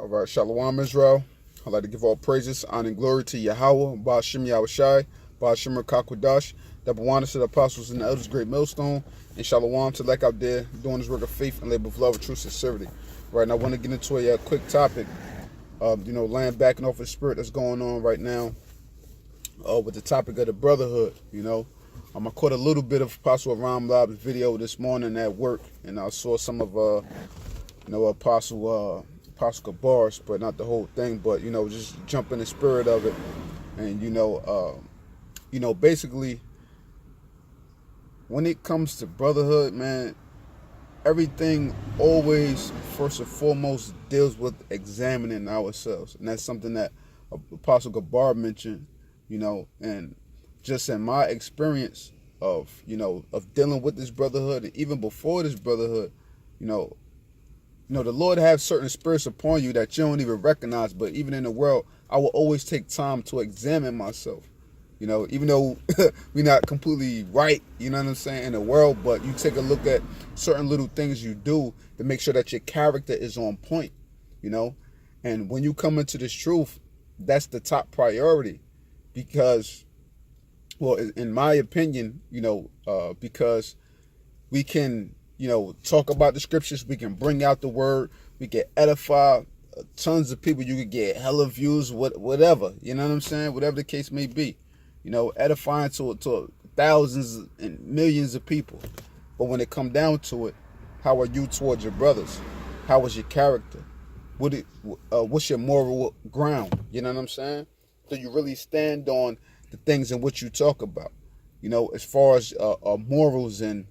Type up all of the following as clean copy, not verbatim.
All right, Shalom Israel. I'd like to give all praises, honor, and glory to Yahweh, Ba'ashim Yahushai, Ba'ashim Kakwadash, double honor to the apostles and the elders, great millstone, and Shalom to like out there doing this work of faith and labor of love and true sincerity. Right now, I want to get into a quick topic of, laying back and off the spirit that's going on right now with the topic of the Brotherhood. I caught a little bit of Apostle Aram Lab's video this morning at work, and I saw some of, Apostle Kabar's, but not the whole thing, but, just jump in the spirit of it. And, basically, when it comes to brotherhood, man, everything always, first and foremost, deals with examining ourselves. And that's something that Apostle Gabar mentioned, and just in my experience of dealing with this brotherhood, and even before this brotherhood, the Lord has certain spirits upon you that you don't even recognize. But even in the world, I will always take time to examine myself. Even though we're not completely right, in the world, but you take a look at certain little things you do to make sure that your character is on point, And when you come into this truth, that's the top priority, because, well, in my opinion, because we can, talk about the scriptures, we can bring out the word, we can edify tons of people, you could get hella views, whatever, whatever the case may be, edifying to thousands and millions of people. But when it come down to it, how are you towards your brothers? How is your character? What's your moral ground? You know what I'm saying? Do you really stand on the things in which you talk about? As far as morals and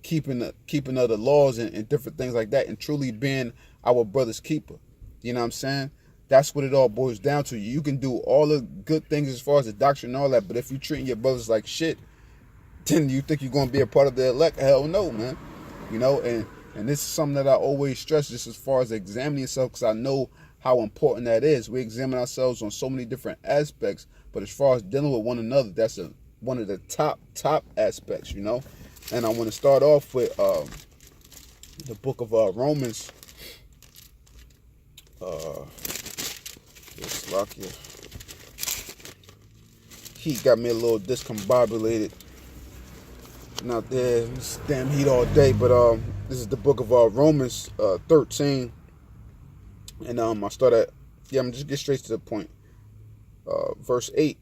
keeping of the laws and different things like that, and truly being our brother's keeper. You know what I'm saying? That's what it all boils down to. You can do all the good things as far as the doctrine and all that, but if you're treating your brothers like shit, then you think you're going to be a part of the elect? Hell no, man. And this is something that I always stress, just as far as examining yourself, because I know how important that is. We examine ourselves on so many different aspects, but as far as dealing with one another, that's one of the top aspects, And I want to start off with the book of Romans. Heat got me a little discombobulated. Not there, this damn heat all day. But this is the book of Romans 13, and I start at I'm just get straight to the point. Verse 8,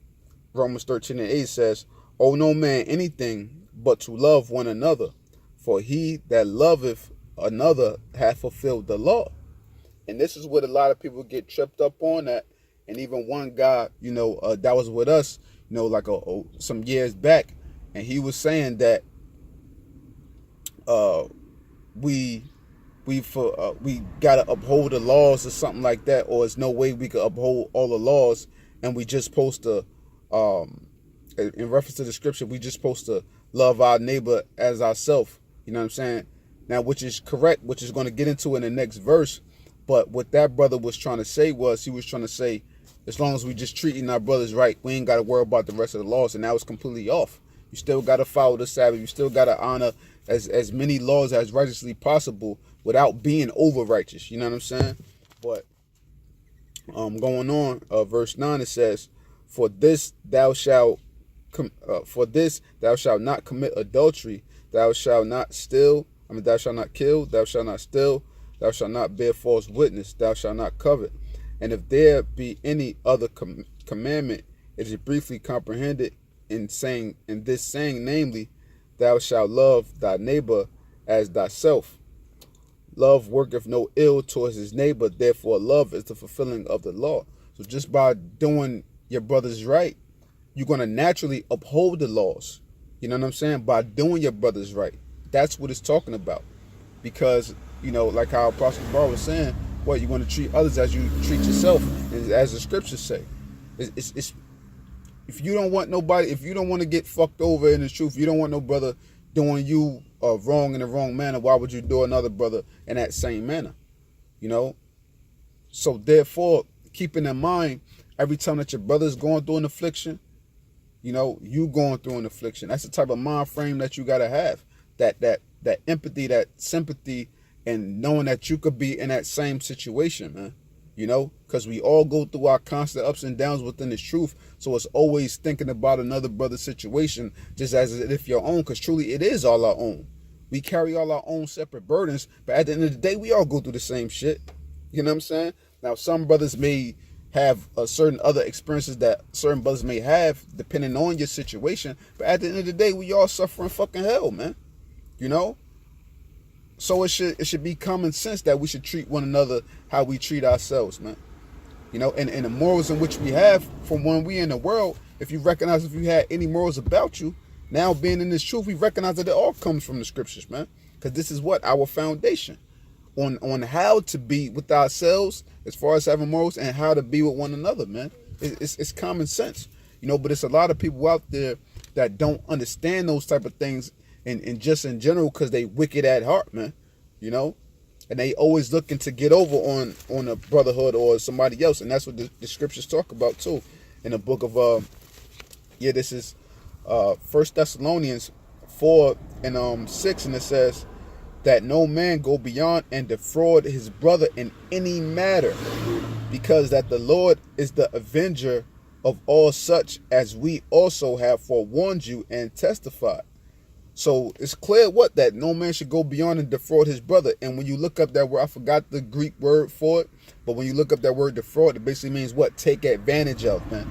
Romans 13 and 8 says, "Owe no man anything but to love one another, for he that loveth another hath fulfilled the law." And this is what a lot of people get tripped up on that. And even one guy, that was with us, like some years back, and he was saying that we gotta uphold the laws or something like that, or there's no way we could uphold all the laws, and we just supposed to, in reference to the scripture, we just supposed to love our neighbor as ourselves. You know what I'm saying? Now, which is correct, which is going to get into in the next verse. But what that brother was trying to say was, he was trying to say, as long as we just treating our brothers right, we ain't got to worry about the rest of the laws. And that was completely off. You still got to follow the Sabbath. You still got to honor as many laws as righteously possible without being over righteous. You know what I'm saying? But going on, verse 9, it says, For this thou shalt not commit adultery, thou shalt not steal, thou shalt not kill, thou shalt not steal, thou shalt not bear false witness, thou shalt not covet. And if there be any other commandment, it is briefly comprehended in this saying, namely, thou shalt love thy neighbor as thyself. Love worketh no ill towards his neighbor, therefore love is the fulfilling of the law. So just by doing your brothers right, you're going to naturally uphold the laws. You know what I'm saying? By doing your brothers right. That's what it's talking about. Because, like how Apostle Bar was saying, you want to treat others as you treat yourself, as the scriptures say. It's if you don't want nobody, if you don't want to get fucked over in the truth, you don't want no brother doing you wrong in the wrong manner, why would you do another brother in that same manner? So therefore, keeping in mind, every time that your brother's going through an affliction, you going through an affliction. That's the type of mind frame that you got to have. That empathy, that sympathy, and knowing that you could be in that same situation, man. because we all go through our constant ups and downs within this truth. So it's always thinking about another brother's situation just as if your own, because truly it is all our own. We carry all our own separate burdens, but at the end of the day, we all go through the same shit. You know what I'm saying? Now, some brothers may have certain other experiences that certain brothers may have depending on your situation, but at the end of the day, we all suffering fucking hell, man. So it should be common sense that we should treat one another how we treat ourselves, man. And the morals in which we have from when we in the world, if you recognize if you had any morals about you, now being in this truth, we recognize that it all comes from the scriptures, man. Because this is what? Our foundation on how to be with ourselves as far as having morals and how to be with one another, man. It's common sense, but it's a lot of people out there that don't understand those type of things and just in general because they wicked at heart, man, and they always looking to get over on a brotherhood or somebody else. And that's what the scriptures talk about too in the book of this is 1 Thessalonians 4 and 6, and it says that no man go beyond and defraud his brother in any matter, because that the Lord is the avenger of all such, as we also have forewarned you and testified. So it's clear that no man should go beyond and defraud his brother. And when you look up that word, I forgot the Greek word for it, but when you look up that word defraud, it basically means what? Take advantage of, man.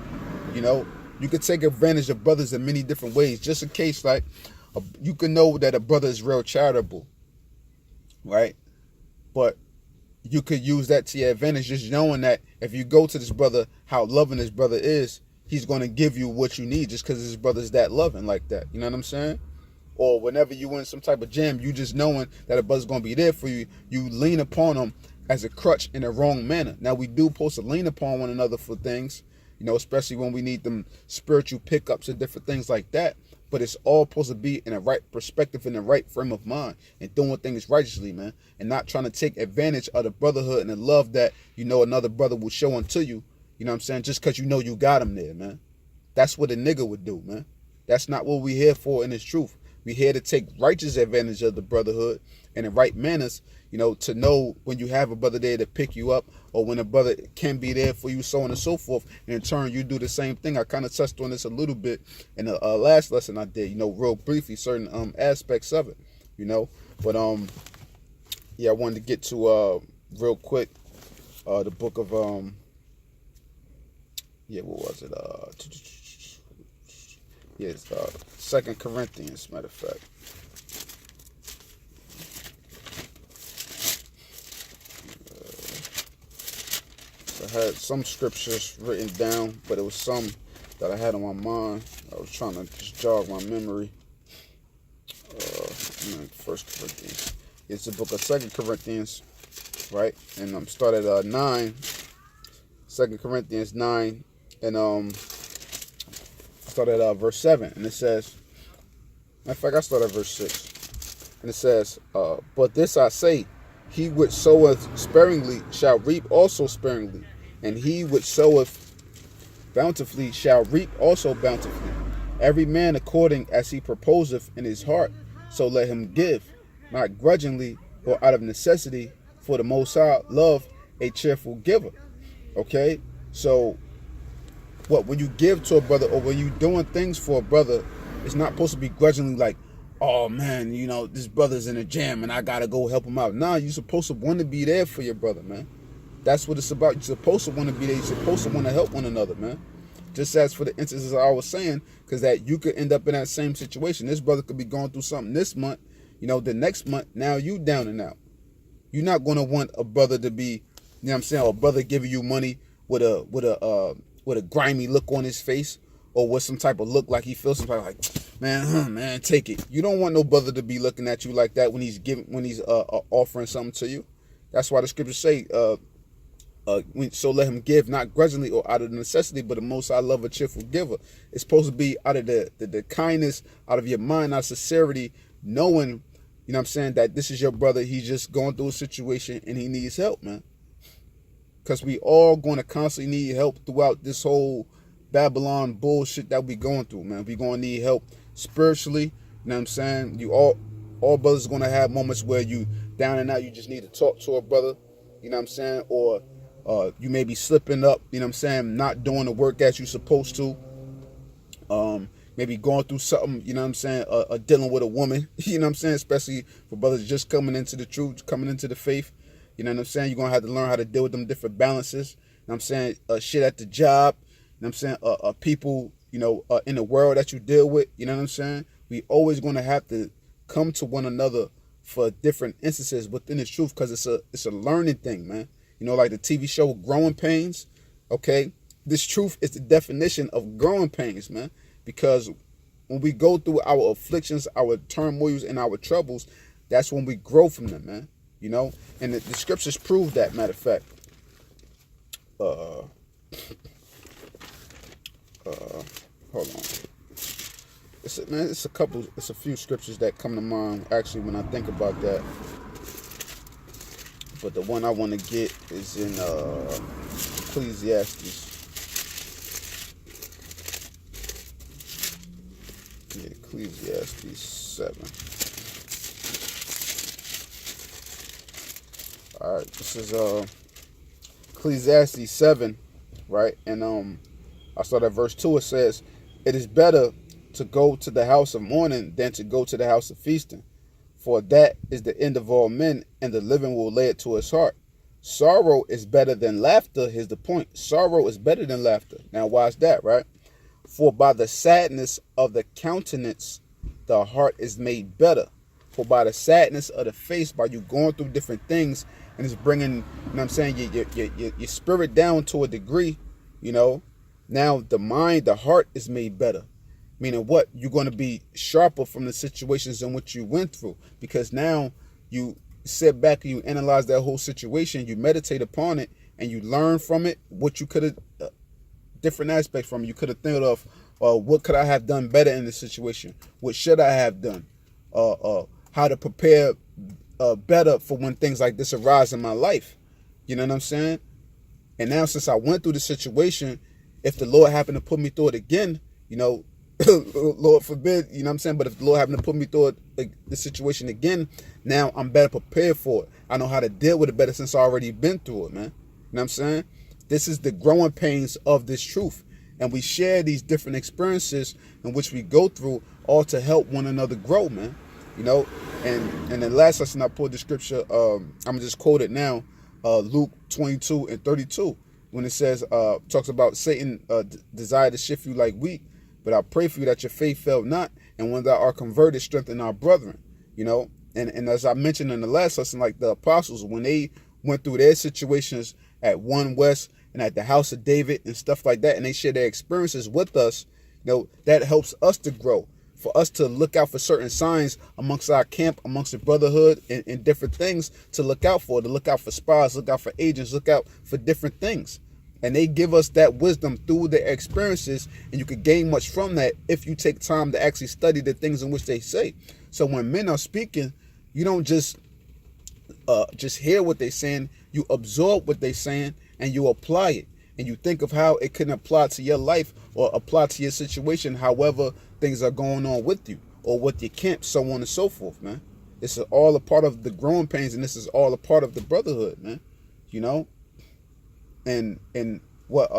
You could take advantage of brothers in many different ways. Just in case, you can know that a brother is real charitable, right? But you could use that to your advantage, just knowing that if you go to this brother, how loving this brother is, he's going to give you what you need just because his brother's that loving like that. You know what I'm saying? Or whenever you in some type of jam, you just knowing that a brother's going to be there for you, you lean upon him as a crutch in a wrong manner. Now, we do supposed to lean upon one another for things, especially when we need them spiritual pickups and different things like that. But it's all supposed to be in the right perspective, in the right frame of mind, and doing things righteously, man. And not trying to take advantage of the brotherhood and the love that, another brother will show unto you. You know what I'm saying? Just because you got him there, man. That's what a nigga would do, man. That's not what we're here for in this truth. We're here to take righteous advantage of the brotherhood and in right manners, to know when you have a brother there to pick you up, or when a brother can be there for you, so on and so forth. And in turn, you do the same thing. I kind of touched on this a little bit in the last lesson I did, real briefly, certain aspects of it, But I wanted to get to real quick the book of what was it? It's 2 Corinthians, matter of fact. I had some scriptures written down, but it was some that I had on my mind. I was trying to just jog my memory. 1 Corinthians. It's the book of 2 Corinthians, right? And I'm started at 9. 2 Corinthians 9, and started at verse 7, and it says, matter of fact, I started at verse 6, and it says, but this I say, he which soweth sparingly shall reap also sparingly, and he which soweth bountifully shall reap also bountifully. Every man according as he proposeth in his heart, so let him give, not grudgingly or out of necessity, for the Most High love a cheerful giver. Okay, so when you give to a brother, or when you doing things for a brother, it's not supposed to be grudgingly like, oh man, this brother's in a jam and I gotta go help him out. Nah, you're supposed to want to be there for your brother, man. That's what it's about. You're supposed to want to be there. You're supposed to want to help one another, man. Just as for the instances I was saying, because that you could end up in that same situation. This brother could be going through something this month, the next month, now you down and out. You're not going to want a brother to be, what I'm saying, or a brother giving you money with a grimy look on his face, or with some type of look like he feels some type of like, man, take it. You don't want no brother to be looking at you like that when he's offering something to you. That's why the scriptures say, so let him give, not grudgingly or out of necessity, but the Most High love a cheerful giver. It's supposed to be out of the kindness, out of your mind, out of sincerity, knowing, that this is your brother. He's just going through a situation and he needs help, man. Because we all going to constantly need help throughout this whole Babylon bullshit that we going through, man. We going to need help spiritually. You all brothers are going to have moments where you down and out. You just need to talk to a brother, or You may be slipping up, you know what I'm saying, not doing the work as you're supposed to. Maybe going through something, you know what I'm saying, dealing with a woman, you know what I'm saying, especially for brothers just coming into the truth, coming into the faith. You know what I'm saying? You're going to have to learn how to deal with them different balances. You know what I'm saying? Shit at the job. You know what I'm saying? People, in the world that you deal with. You know what I'm saying? We always going to have to come to one another for different instances within the truth, because it's a learning thing, man. Like the TV show Growing Pains. Okay? This truth is the definition of growing pains, man. Because when we go through our afflictions, our turmoils, and our troubles, that's when we grow from them, man. And the scriptures prove that. Matter of fact, hold on. It's a few scriptures that come to mind actually when I think about that. But the one I want to get is in Ecclesiastes. Yeah, Ecclesiastes 7. All right, this is Ecclesiastes 7, right? And I start at verse 2. It says, "It is better to go to the house of mourning than to go to the house of feasting, for that is the end of all men, and the living will lay it to his heart. Sorrow is better than laughter." Here's the point. Sorrow is better than laughter. Now, why is that, right? "For by the sadness of the countenance, the heart is made better. For by the sadness of the face," by you going through different things, and it's bringing, what I'm saying, your spirit down to a degree, now the mind, the heart is made better. Meaning what? You're going to be sharper from the situations in which you went through, because now you sit back and you analyze that whole situation, you meditate upon it, and you learn from it what you could have, different aspects from it. You could have thought of, what could I have done better in this situation? What should I have done? How to prepare better for when things like this arise in my life. You know what I'm saying? And now since I went through the situation, if the Lord happened to put me through it again, Lord forbid, you know what I'm saying? But if the Lord happened to put me through the situation again, now I'm better prepared for it. I know how to deal with it better since I already been through it, man. You know what I'm saying? This is the growing pains of this truth. And we share these different experiences in which we go through, all to help one another grow, man. And the last lesson I pulled the scripture, I'm going to just quote it now, Luke 22:32, when it says, talks about Satan desire to shift you like wheat, but I pray for you that your faith fail not, and when thou art converted, strengthen our brethren. And as I mentioned in the last lesson, like the apostles, when they went through their situations at One West and at the house of David and stuff like that, and they share their experiences with us, that helps us to grow, for us to look out for certain signs amongst our camp, amongst the brotherhood, and different things to look out for, spies, look out for agents, look out for different things. And they give us that wisdom through their experiences, and you could gain much from that if you take time to actually study the things in which they say. So when men are speaking, you don't just hear what they're saying, you absorb what they're saying, and you apply it. And you think of how it can apply to your life or apply to your situation, however things are going on with you or with your camp, so on and so forth, man. This is all a part of the growing pains, and this is all a part of the brotherhood, man. And what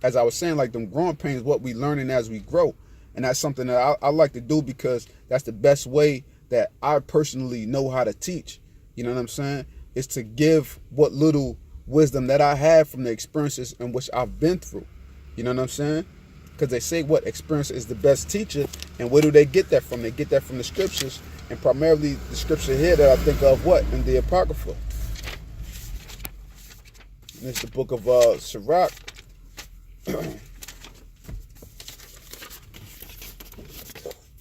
as I was saying, like them growing pains, what we learning as we grow. And that's something that I like to do, because that's the best way that I personally know how to teach. You know what I'm saying? Is to give what little wisdom that I have from the experiences in which I've been through. You know what I'm saying? Because they say what experience is the best teacher. And where do they get that from? They get that from the scriptures, and primarily the scripture here that I think of, what? In the Apocrypha. And it's the book of Sirach.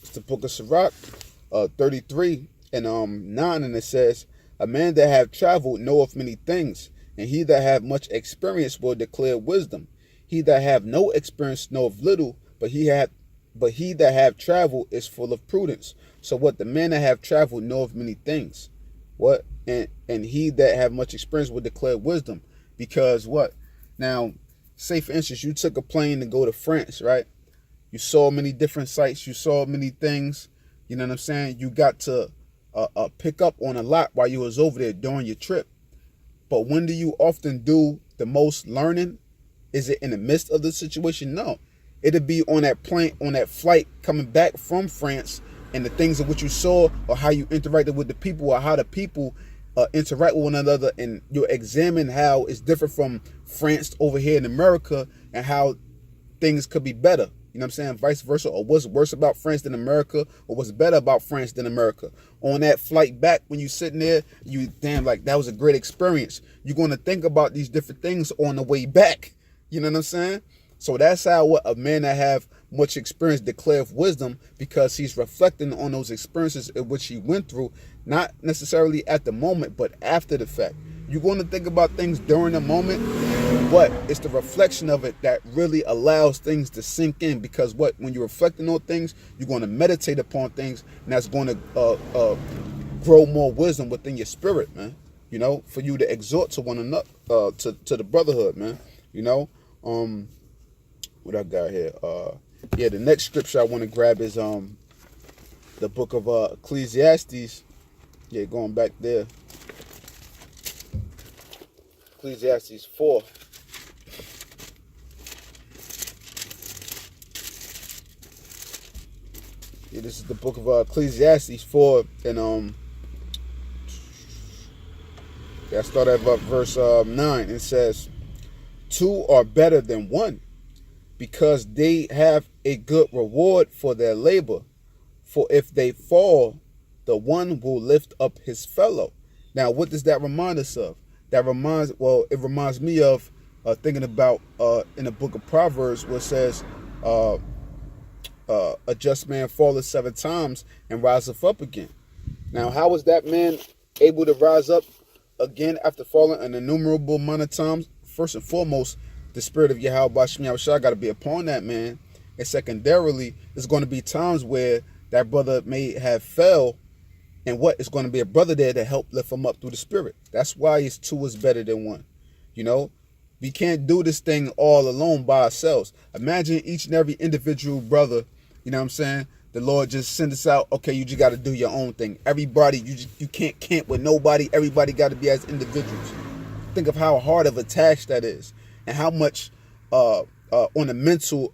It's the book of Sirach, 33 and 9, and it says, "A man that have traveled knoweth many things, and he that have much experience will declare wisdom. He that have no experience knoweth little, but he that have traveled is full of prudence." So what? The man that have traveled knoweth many things. What? And he that have much experience will declare wisdom. Because what? Now, say for instance, you took a plane to go to France, right? You saw many different sights. You saw many things. You know what I'm saying? You got to pick up on a lot while you was over there during your trip. But when do you often do the most learning? Is it in the midst of the situation? No. It'll be on that plane, on that flight coming back from France, and the things of what you saw, or how you interacted with the people, or how the people interact with one another, and you examine how it's different from France over here in America, and how things could be better. You know what I'm saying? Vice versa. Or what's worse about France than America, or what's better about France than America. On that flight back, when you sitting there, you damn, like, that was a great experience. You're going to think about these different things on the way back. You know what I'm saying? So that's how what a man that have much experience declareth wisdom, because he's reflecting on those experiences in which he went through, not necessarily at the moment, but after the fact. You're going to think about things during the moment, but it's the reflection of it that really allows things to sink in. Because when you're reflecting on things, you're going to meditate upon things, and that's going to grow more wisdom within your spirit, man. You know, for you to exhort to one another, to the brotherhood, man. You know, what I got here? Yeah, the next scripture I want to grab is the book of Ecclesiastes. Yeah, going back there. Ecclesiastes 4. Yeah, this is the book of Ecclesiastes 4, and I start at verse 9. It says, "Two are better than one, because they have a good reward for their labor. For if they fall, the one will lift up his fellow." Now, what does that remind us of? It reminds me of thinking about in the book of Proverbs, where it says, a just man falleth 7 times and riseth up again. Now, how is that man able to rise up again after falling an innumerable amount of times? First and foremost, the spirit of Yahweh Shem Yahushua got to be upon that man. And secondarily, there's going to be times where that brother may have fell, and it's going to be a brother there to help lift him up through the spirit. That's why it's 2 is better than 1. You know, we can't do this thing all alone by ourselves. Imagine each and every individual brother, you know what I'm saying? The Lord just send us out. Okay, you just got to do your own thing. Everybody, you can't camp with nobody. Everybody got to be as individuals. Think of how hard of a task that is, and how much on the mental,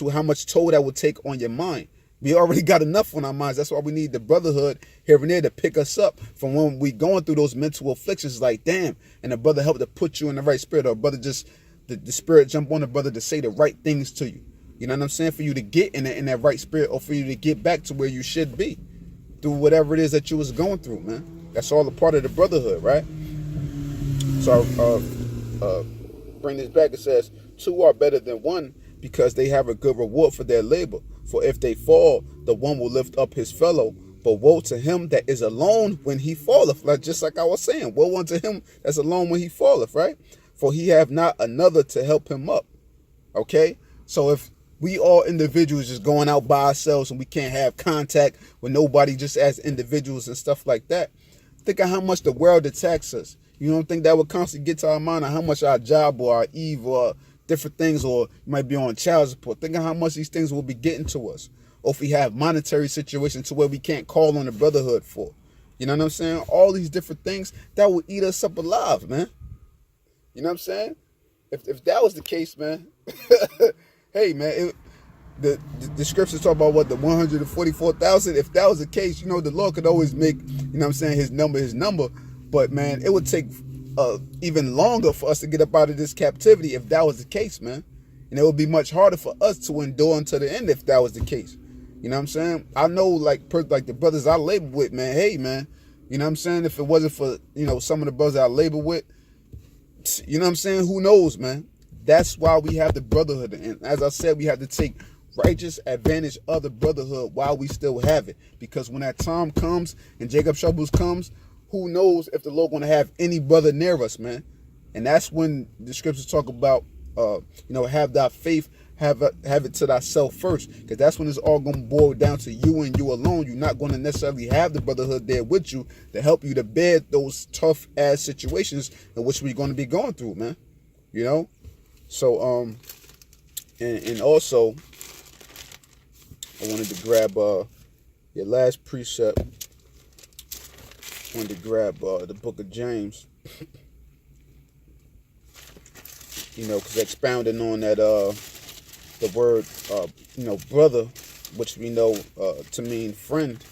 how much toll that would take on your mind. We already got enough on our minds. That's why we need the brotherhood here and there to pick us up from when we going through those mental afflictions. Like, damn, and the brother help to put you in the right spirit, or a brother just the spirit jump on the brother to say the right things to you. You know what I'm saying? For you to get in that right spirit, or for you to get back to where you should be through whatever it is that you was going through, man. That's all a part of the brotherhood, right? So bring this back. It says, 2 are better than 1, because they have a good reward for their labor. For if they fall, the one will lift up his fellow. But woe to him that is alone when he falleth. Just like I was saying, woe unto him that's alone when he falleth, right? For he have not another to help him up. Okay? So if we all individuals just going out by ourselves, and we can't have contact with nobody just as individuals and stuff like that, think of how much the world attacks us. You don't think that would constantly get to our mind, of how much our job or our Eve or different things, or you might be on child support? Think of how much these things will be getting to us. Or if we have monetary situations to where we can't call on the brotherhood for. You know what I'm saying? All these different things that will eat us up alive, man. You know what I'm saying? If that was the case, man, hey, man, the scriptures talk about what, the 144,000. If that was the case, you know, the Lord could always make, you know what I'm saying, his number. But, man, it would take even longer for us to get up out of this captivity if that was the case, man. And it would be much harder for us to endure until the end if that was the case. You know what I'm saying? I know, like the brothers I labor with, man, hey, man, you know what I'm saying? If it wasn't for, you know, some of the brothers I labor with, you know what I'm saying? Who knows, man? That's why we have the brotherhood. And as I said, we have to take righteous advantage of the brotherhood while we still have it. Because when that time comes and Jacob troubles comes, who knows if the Lord going to have any brother near us, man. And that's when the scriptures talk about, you know, have thy faith, have it to thyself first. Because that's when it's all going to boil down to you and you alone. You're not going to necessarily have the brotherhood there with you to help you to bear those tough ass situations in which we're going to be going through, man. You know? So, and also, I wanted to grab your last precept. wanted to grab the book of James, because expounding on that the word brother, which we know to mean friend.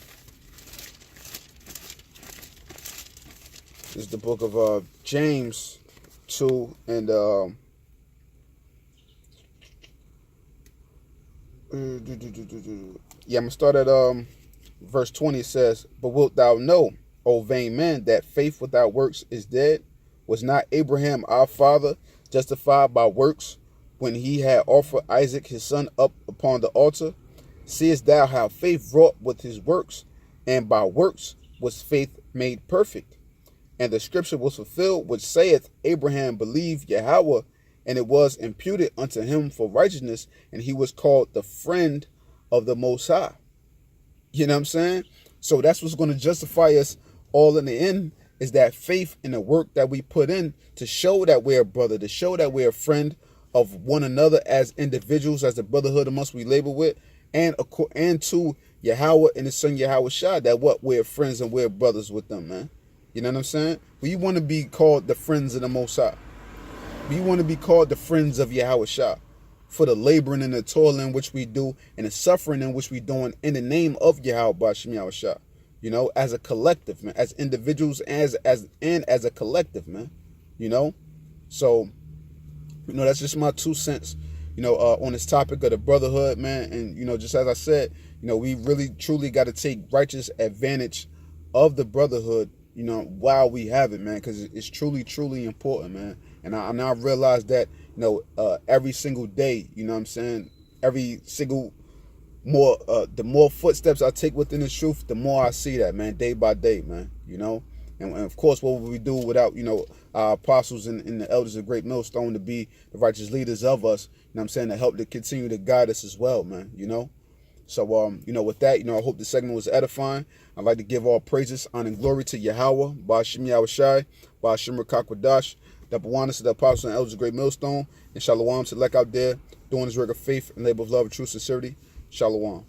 This is the book of James 2 and I'm gonna start at verse 20. It says, "But wilt thou know, O vain man, that faith without works is dead? Was not Abraham our father justified by works when he had offered Isaac his son up upon the altar? Seest thou how faith wrought with his works, and by works was faith made perfect? And the scripture was fulfilled, which saith, Abraham believed Yahweh, and it was imputed unto him for righteousness, and he was called the friend of the Most High." You know what I'm saying? So that's what's going to justify us all in the end, is that faith in the work that we put in to show that we're a brother, to show that we're a friend of one another as individuals, as the brotherhood amongst we labor with, and to Yahweh and his son Yahweh Shai, that what we're friends and we're brothers with them, man. You know what I'm saying? We want to be called the friends of the Most High. We want to be called the friends of Yahweh Shai for the laboring and the toiling which we do and the suffering in which we doing in the name of Yahweh B'Shem Yahweh Shai. As a collective, man, as individuals, as a collective, man. So, that's just my 2 cents, on this topic of the brotherhood, man. And, just as I said, we really truly got to take righteous advantage of the brotherhood, while we have it, man, because it's truly, truly important, man. And I now realize that, every single day, what I'm saying, every single the more footsteps I take within the truth, the more I see that, man, day by day, man, and of course, what would we do without, our apostles and the elders of Great Millstone to be the righteous leaders of us, what I'm saying, to help to continue to guide us as well, man, So, with that, I hope the segment was edifying. I'd like to give all praises, honor, and glory to Yahweh, Ba'Shem Yahweh Shai, Ba'Shem Rakakwadash, Dapawanas to the apostles and elders of Great Millstone, and Shalom to Lek out there, doing his work of faith and labor of love and true sincerity. Shalom.